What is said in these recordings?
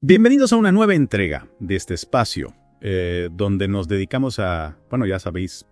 Bienvenidos a una nueva entrega de este espacio, donde nos dedicamos a, ya sabéis,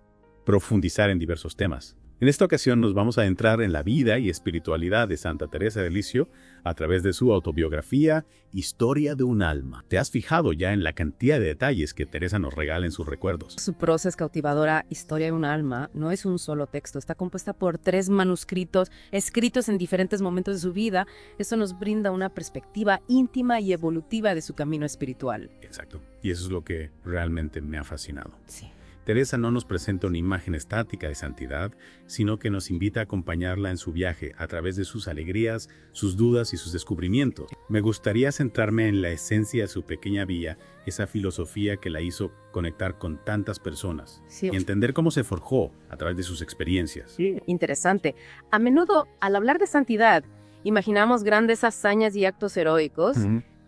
profundizar en diversos temas. En esta ocasión nos vamos a adentrar en la vida y espiritualidad de Santa Teresa de Lisieux a través de su autobiografía Historia de un alma. ¿Te has fijado ya en la cantidad de detalles que Teresa nos regala en sus recuerdos? Su prosa es cautivadora. Historia de un alma no es un solo texto, está compuesta por 3 manuscritos escritos en diferentes momentos de su vida. Esto nos brinda una perspectiva íntima y evolutiva de su camino espiritual. Exacto, y eso es lo que realmente me ha fascinado. Sí. Teresa no nos presenta una imagen estática de santidad, sino que nos invita a acompañarla en su viaje a través de sus alegrías, sus dudas y sus descubrimientos. Me gustaría centrarme en la esencia de su pequeña vía, esa filosofía que la hizo conectar con tantas personas Sí. y entender cómo se forjó a través de sus experiencias. Interesante. A menudo, al hablar de santidad, imaginamos grandes hazañas y actos heroicos.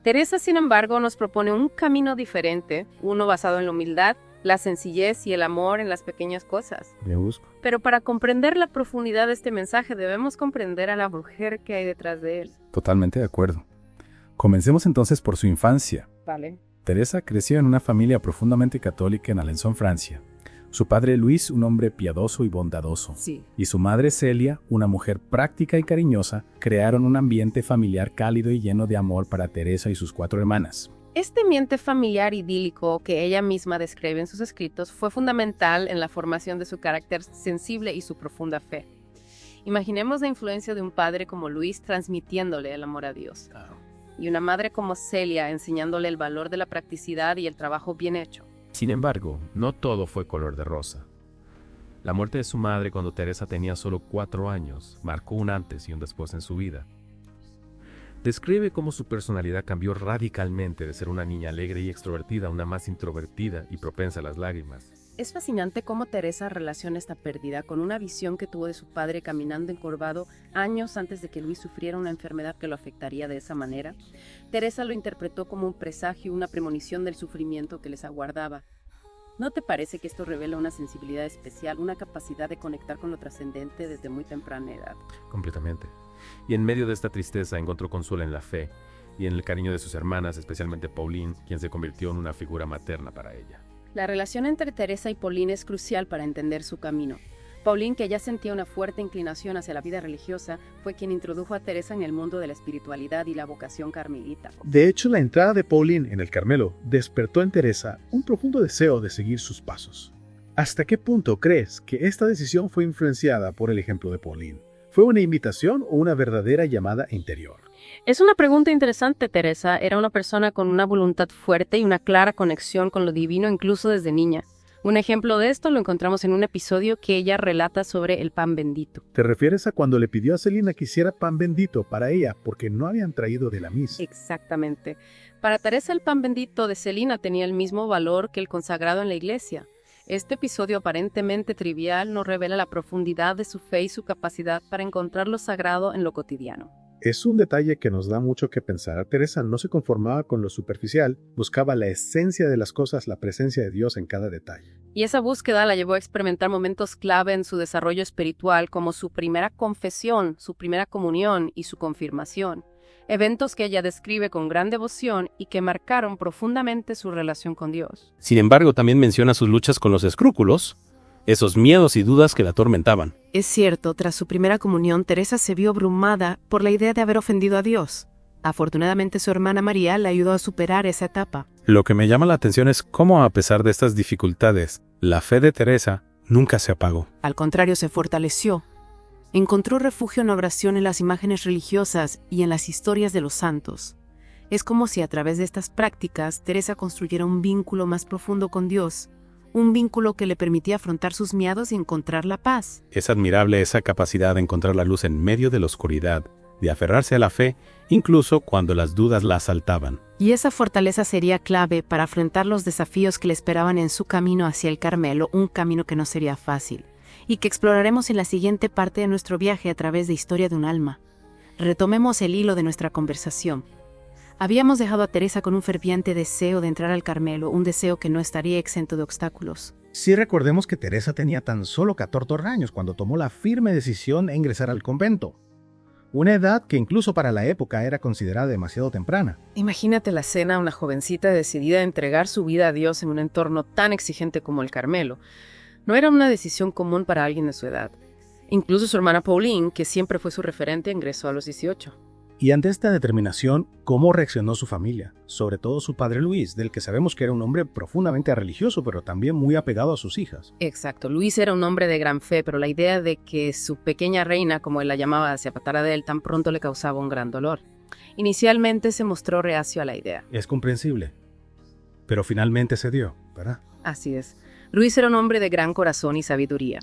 Teresa, sin embargo, nos propone un camino diferente, uno basado en la humildad, la sencillez y el amor en las pequeñas cosas. Le busco. Pero para comprender la profundidad de este mensaje debemos comprender a la mujer que hay detrás de él. Totalmente de acuerdo. Comencemos entonces por su infancia. ¿Vale? Teresa creció en una familia profundamente católica en Alençon, Francia. Su padre Luis, un hombre piadoso y bondadoso, Sí. y su madre Celia, una mujer práctica y cariñosa, crearon un ambiente familiar cálido y lleno de amor para Teresa y sus 4 hermanas. Este ambiente familiar idílico que ella misma describe en sus escritos fue fundamental en la formación de su carácter sensible y su profunda fe. Imaginemos la influencia de un padre como Luis transmitiéndole el amor a Dios, y una madre como Celia enseñándole el valor de la practicidad y el trabajo bien hecho. Sin embargo, no todo fue color de rosa. La muerte de su madre cuando Teresa tenía solo 4 años marcó un antes y un después en su vida. Describe cómo su personalidad cambió radicalmente de ser una niña alegre y extrovertida a una más introvertida y propensa a las lágrimas. Es fascinante cómo Teresa relaciona esta pérdida con una visión que tuvo de su padre caminando encorvado años antes de que Luis sufriera una enfermedad que lo afectaría de esa manera. Teresa lo interpretó como un presagio, una premonición del sufrimiento que les aguardaba. ¿No te parece que esto revela una sensibilidad especial, una capacidad de conectar con lo trascendente desde muy temprana edad? Completamente. Y en medio de esta tristeza encontró consuelo en la fe y en el cariño de sus hermanas, especialmente Pauline, quien se convirtió en una figura materna para ella. La relación entre Teresa y Pauline es crucial para entender su camino. Pauline, que ya sentía una fuerte inclinación hacia la vida religiosa, fue quien introdujo a Teresa en el mundo de la espiritualidad y la vocación carmelita. De hecho, la entrada de Pauline en el Carmelo despertó en Teresa un profundo deseo de seguir sus pasos. ¿Hasta qué punto crees que esta decisión fue influenciada por el ejemplo de Pauline? ¿Fue una invitación o una verdadera llamada interior? Es una pregunta interesante. Teresa era una persona con una voluntad fuerte y una clara conexión con lo divino incluso desde niña. Un ejemplo de esto lo encontramos en un episodio que ella relata sobre el pan bendito. ¿Te refieres a cuando le pidió a Celina que hiciera pan bendito para ella porque no habían traído de la misa? Exactamente. Para Teresa el pan bendito de Celina tenía el mismo valor que el consagrado en la iglesia. Este episodio aparentemente trivial nos revela la profundidad de su fe y su capacidad para encontrar lo sagrado en lo cotidiano. Es un detalle que nos da mucho que pensar. Teresa no se conformaba con lo superficial, buscaba la esencia de las cosas, la presencia de Dios en cada detalle. Y esa búsqueda la llevó a experimentar momentos clave en su desarrollo espiritual, como su primera confesión, su primera comunión y su confirmación. Eventos que ella describe con gran devoción y que marcaron profundamente su relación con Dios. Sin embargo, también menciona sus luchas con los escrúpulos, esos miedos y dudas que la atormentaban. Es cierto, tras su primera comunión, Teresa se vio abrumada por la idea de haber ofendido a Dios. Afortunadamente, su hermana María le ayudó a superar esa etapa. Lo que me llama la atención es cómo, a pesar de estas dificultades, la fe de Teresa nunca se apagó. Al contrario, se fortaleció. Encontró refugio en la oración, en las imágenes religiosas y en las historias de los santos. Es como si a través de estas prácticas Teresa construyera un vínculo más profundo con Dios, un vínculo que le permitía afrontar sus miedos y encontrar la paz. Es admirable esa capacidad de encontrar la luz en medio de la oscuridad, de aferrarse a la fe, incluso cuando las dudas la asaltaban. Y esa fortaleza sería clave para afrontar los desafíos que le esperaban en su camino hacia el Carmelo, un camino que no sería fácil, y que exploraremos en la siguiente parte de nuestro viaje a través de Historia de un alma. Retomemos el hilo de nuestra conversación. Habíamos dejado a Teresa con un ferviente deseo de entrar al Carmelo, un deseo que no estaría exento de obstáculos. Sí, recordemos que Teresa tenía tan solo 14 años cuando tomó la firme decisión de ingresar al convento. una edad que incluso para la época era considerada demasiado temprana. Imagínate la escena, una jovencita decidida a entregar su vida a Dios en un entorno tan exigente como el Carmelo. No era una decisión común para alguien de su edad. Incluso su hermana Pauline, que siempre fue su referente, ingresó a los 18. Y ante esta determinación, ¿cómo reaccionó su familia? Sobre todo su padre Luis, del que sabemos que era un hombre profundamente religioso, pero también muy apegado a sus hijas. Exacto, Luis era un hombre de gran fe, pero la idea de que su pequeña reina, como él la llamaba, se apartara de él tan pronto le causaba un gran dolor. Inicialmente se mostró reacio a la idea. Es comprensible. Pero finalmente se dio, ¿verdad? Así es. Luis era un hombre de gran corazón y sabiduría.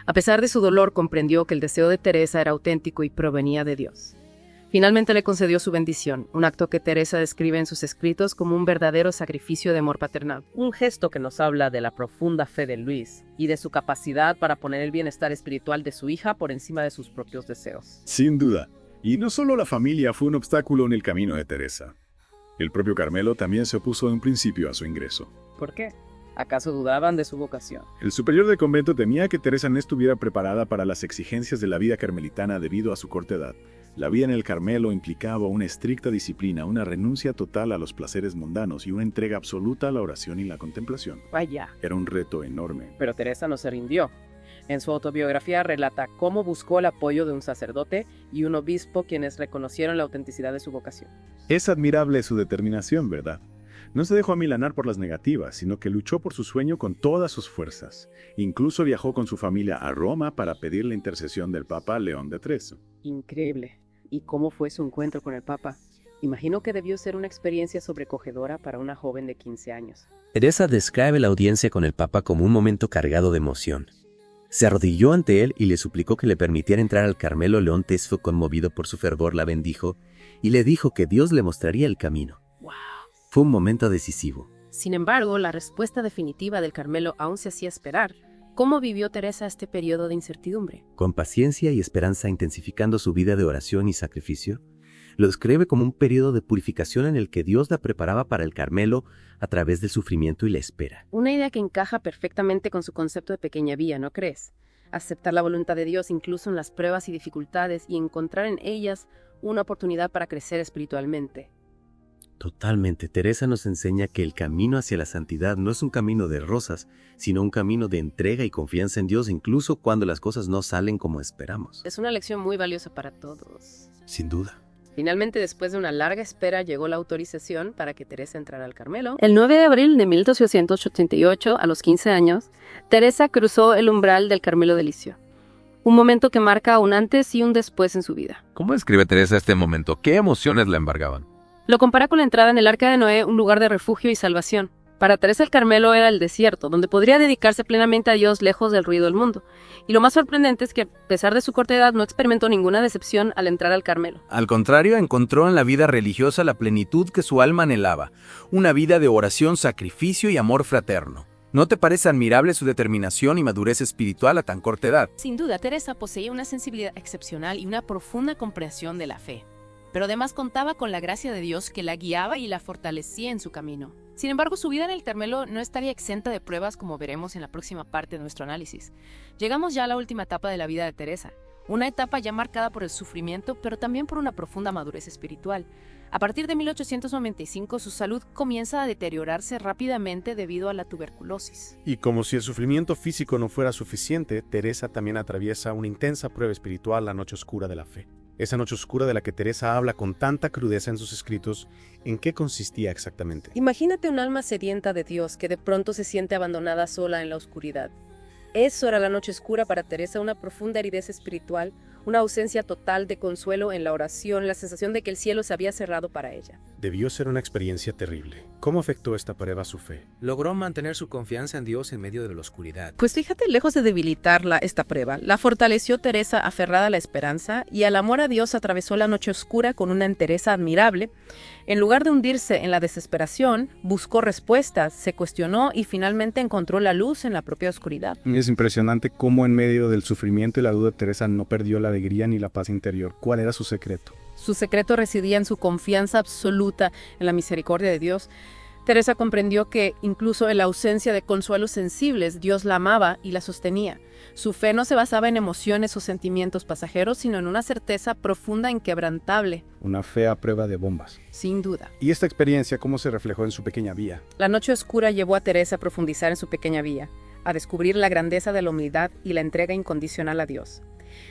A pesar de su dolor, comprendió que el deseo de Teresa era auténtico y provenía de Dios. Finalmente le concedió su bendición, un acto que Teresa describe en sus escritos como un verdadero sacrificio de amor paternal. Un gesto que nos habla de la profunda fe de Luis y de su capacidad para poner el bienestar espiritual de su hija por encima de sus propios deseos. Sin duda. Y no solo la familia fue un obstáculo en el camino de Teresa. El propio Carmelo también se opuso en un principio a su ingreso. ¿Por qué? ¿Acaso dudaban de su vocación? El superior del convento temía que Teresa no estuviera preparada para las exigencias de la vida carmelitana debido a su corta edad. La vida en el Carmelo implicaba una estricta disciplina, una renuncia total a los placeres mundanos y una entrega absoluta a la oración y la contemplación. Vaya. Era un reto enorme. Pero Teresa no se rindió. En su autobiografía relata cómo buscó el apoyo de un sacerdote y un obispo quienes reconocieron la autenticidad de su vocación. Es admirable su determinación, ¿verdad? No se dejó amilanar por las negativas, sino que luchó por su sueño con todas sus fuerzas. Incluso viajó con su familia a Roma para pedir la intercesión del Papa León XIII. Increíble. ¿Y cómo fue su encuentro con el Papa? Imagino que debió ser una experiencia sobrecogedora para una joven de 15 años. Teresa describe la audiencia con el Papa como un momento cargado de emoción. Se arrodilló ante él y le suplicó que le permitiera entrar al Carmelo. León XIII, conmovido por su fervor, la bendijo y le dijo que Dios le mostraría el camino. ¡Wow! Fue un momento decisivo. Sin embargo, la respuesta definitiva del Carmelo aún se hacía esperar. ¿Cómo vivió Teresa este periodo de incertidumbre? Con paciencia y esperanza, intensificando su vida de oración y sacrificio, lo describe como un periodo de purificación en el que Dios la preparaba para el Carmelo a través del sufrimiento y la espera. Una idea que encaja perfectamente con su concepto de pequeña vía, ¿no crees? Aceptar la voluntad de Dios incluso en las pruebas y dificultades y encontrar en ellas una oportunidad para crecer espiritualmente. Totalmente. Teresa nos enseña que el camino hacia la santidad no es un camino de rosas, sino un camino de entrega y confianza en Dios, incluso cuando las cosas no salen como esperamos. Es una lección muy valiosa para todos. Sin duda. Finalmente, después de una larga espera, llegó la autorización para que Teresa entrara al Carmelo. El 9 de abril de 1888, a los 15 años, Teresa cruzó el umbral del Carmelo de Lisieux. Un momento que marca un antes y un después en su vida. ¿Cómo describe Teresa este momento? ¿Qué emociones la embargaban? Lo compara con la entrada en el Arca de Noé, un lugar de refugio y salvación. Para Teresa el Carmelo era el desierto, donde podría dedicarse plenamente a Dios lejos del ruido del mundo. Y lo más sorprendente es que, a pesar de su corta edad, no experimentó ninguna decepción al entrar al Carmelo. Al contrario, encontró en la vida religiosa la plenitud que su alma anhelaba, una vida de oración, sacrificio y amor fraterno. ¿No te parece admirable su determinación y madurez espiritual a tan corta edad? Sin duda, Teresa poseía una sensibilidad excepcional y una profunda comprensión de la fe. Pero además contaba con la gracia de Dios que la guiaba y la fortalecía en su camino. Sin embargo, su vida en el Carmelo no estaría exenta de pruebas, como veremos en la próxima parte de nuestro análisis. Llegamos ya a la última etapa de la vida de Teresa, una etapa ya marcada por el sufrimiento, pero también por una profunda madurez espiritual. A partir de 1895, su salud comienza a deteriorarse rápidamente debido a la tuberculosis. Y como si el sufrimiento físico no fuera suficiente, Teresa también atraviesa una intensa prueba espiritual, la noche oscura de la fe. Esa noche oscura de la que Teresa habla con tanta crudeza en sus escritos, ¿en qué consistía exactamente? Imagínate un alma sedienta de Dios que de pronto se siente abandonada sola en la oscuridad. Eso era la noche oscura para Teresa, una profunda aridez espiritual, una ausencia total de consuelo en la oración, la sensación de que el cielo se había cerrado para ella. Debió ser una experiencia terrible. ¿Cómo afectó esta prueba su fe? Logró mantener su confianza en Dios en medio de la oscuridad. Pues fíjate, lejos de debilitarla esta prueba, la fortaleció Teresa aferrada a la esperanza y al amor a Dios atravesó la noche oscura con una entereza admirable. En lugar de hundirse en la desesperación, buscó respuestas, se cuestionó y finalmente encontró la luz en la propia oscuridad. Es impresionante cómo en medio del sufrimiento y la duda Teresa no perdió la alegría ni la paz interior. ¿Cuál era su secreto? Su secreto residía en su confianza absoluta en la misericordia de Dios. Teresa comprendió que, incluso en la ausencia de consuelos sensibles, Dios la amaba y la sostenía. Su fe no se basaba en emociones o sentimientos pasajeros, sino en una certeza profunda e inquebrantable. Una fe a prueba de bombas. Sin duda. ¿Y esta experiencia cómo se reflejó en su pequeña vía? La noche oscura llevó a Teresa a profundizar en su pequeña vía, a descubrir la grandeza de la humildad y la entrega incondicional a Dios.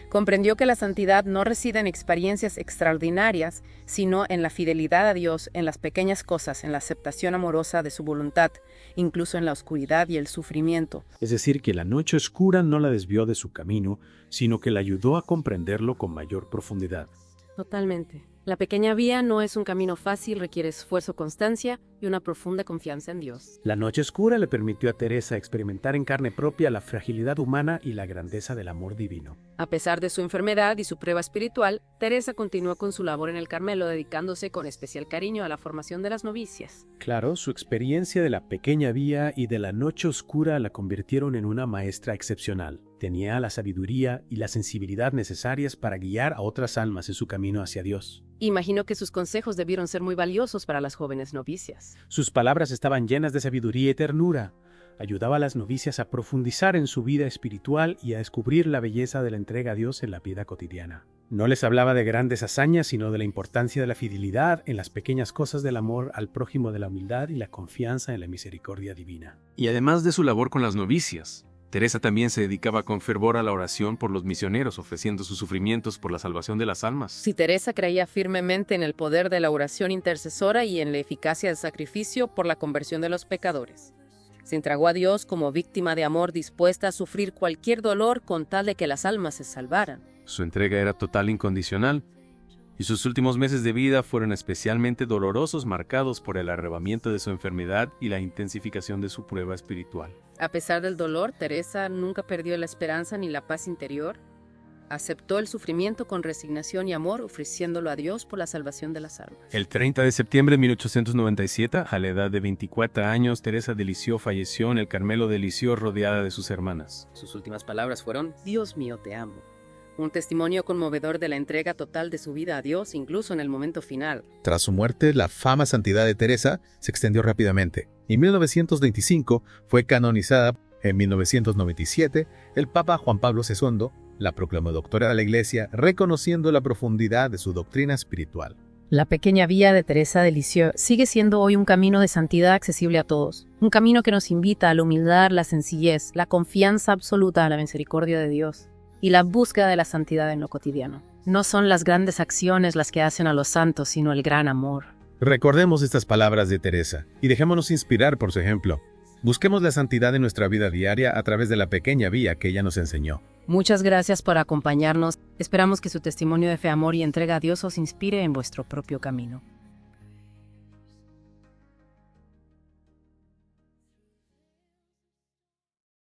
Comprendió que la santidad no reside en experiencias extraordinarias, sino en la fidelidad a Dios, en las pequeñas cosas, en la aceptación amorosa de su voluntad, incluso en la oscuridad y el sufrimiento. Es decir, que la noche oscura no la desvió de su camino, sino que la ayudó a comprenderlo con mayor profundidad. Totalmente. La pequeña vía no es un camino fácil, requiere esfuerzo, constancia y una profunda confianza en Dios. La noche oscura le permitió a Teresa experimentar en carne propia la fragilidad humana y la grandeza del amor divino. A pesar de su enfermedad y su prueba espiritual, Teresa continuó con su labor en el Carmelo, dedicándose con especial cariño a la formación de las novicias. Claro, su experiencia de la pequeña vía y de la noche oscura la convirtieron en una maestra excepcional. Tenía la sabiduría y la sensibilidad necesarias para guiar a otras almas en su camino hacia Dios. Imagino que sus consejos debieron ser muy valiosos para las jóvenes novicias. Sus palabras estaban llenas de sabiduría y ternura. Ayudaba a las novicias a profundizar en su vida espiritual y a descubrir la belleza de la entrega a Dios en la vida cotidiana. No les hablaba de grandes hazañas, sino de la importancia de la fidelidad en las pequeñas cosas del amor al prójimo, de la humildad y la confianza en la misericordia divina. Y además de su labor con las novicias, Teresa también se dedicaba con fervor a la oración por los misioneros, ofreciendo sus sufrimientos por la salvación de las almas. Si Teresa creía firmemente en el poder de la oración intercesora y en la eficacia del sacrificio por la conversión de los pecadores. Se entregó a Dios como víctima de amor, dispuesta a sufrir cualquier dolor con tal de que las almas se salvaran. Su entrega era total e incondicional, y sus últimos meses de vida fueron especialmente dolorosos, marcados por el arrebatamiento de su enfermedad y la intensificación de su prueba espiritual. A pesar del dolor, Teresa nunca perdió la esperanza ni la paz interior. Aceptó el sufrimiento con resignación y amor, ofreciéndolo a Dios por la salvación de las almas. El 30 de septiembre de 1897, a la edad de 24 años, Teresa de Lisieux falleció en el Carmelo de Lisieux rodeada de sus hermanas. Sus últimas palabras fueron: Dios mío, te amo. Un testimonio conmovedor de la entrega total de su vida a Dios, incluso en el momento final. Tras su muerte, la fama santidad de Teresa se extendió rápidamente. En 1925 fue canonizada. En 1997, el Papa Juan Pablo II la proclamó doctora de la Iglesia, reconociendo la profundidad de su doctrina espiritual. La pequeña vía de Teresa de Lisieux sigue siendo hoy un camino de santidad accesible a todos. Un camino que nos invita a la humildad, la sencillez, la confianza absoluta a la misericordia de Dios y la búsqueda de la santidad en lo cotidiano. No son las grandes acciones las que hacen a los santos, sino el gran amor. Recordemos estas palabras de Teresa y dejémonos inspirar por su ejemplo. Busquemos la santidad en nuestra vida diaria a través de la pequeña vía que ella nos enseñó. Muchas gracias por acompañarnos. Esperamos que su testimonio de fe, amor y entrega a Dios os inspire en vuestro propio camino.